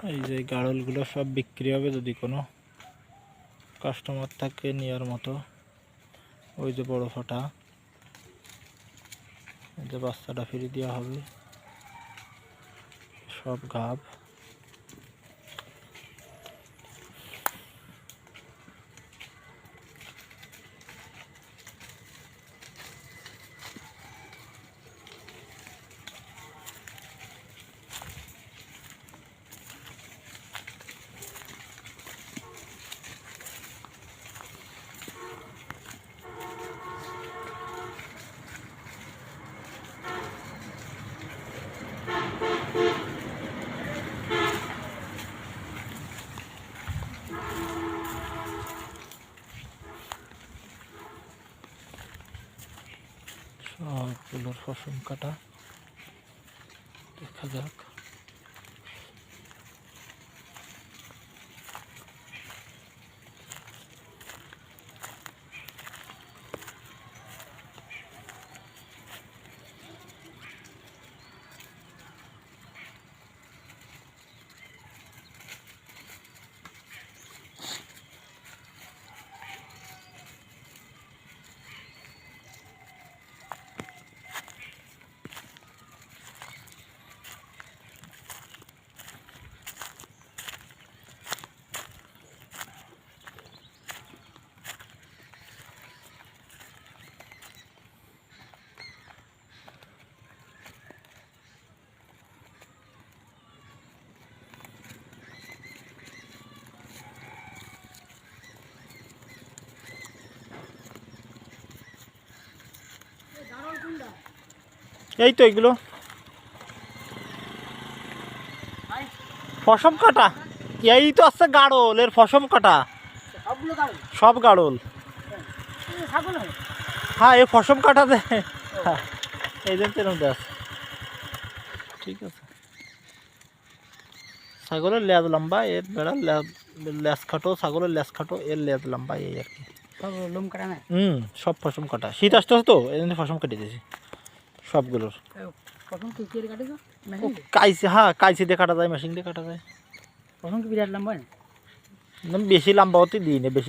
এই যে গাড়লগুলো সব বিক্রি হবে যদি কোনো কাস্টমার থাকে নেওয়ার মতো। ওই যে বড় ফাটা, এই যে বাচ্চাটা ফ্রি দেওয়া হবে, সব গাব। সবগুলোর ফসম কাটা, দেখা যাক। এই তো এগুলো ফসম কাটা, এই তো আছে গাড়ল, এর ফসম কাটা, সব গাড়ল। হ্যাঁ এই ফসম কাটা দে, এই যে আছে। ঠিক আছে, ছাগলের লেজ লম্বা, এর বেড়ার লেজ খাটো, ছাগলের লেজ খাটো, এর লেজ লম্বা, এই আর কি। সব ফসম কাটা, শীত আসতে তো এই জন্য ফসম কেটে দিয়েছি সবগুলোর। কাইছে, হ্যাঁ কাইছে দিয়ে কাটা যায়, মেশিন দিয়ে কাটা যায়। বিরাট লম্বা, বেশি লম্বা হতে দিই না, বেশি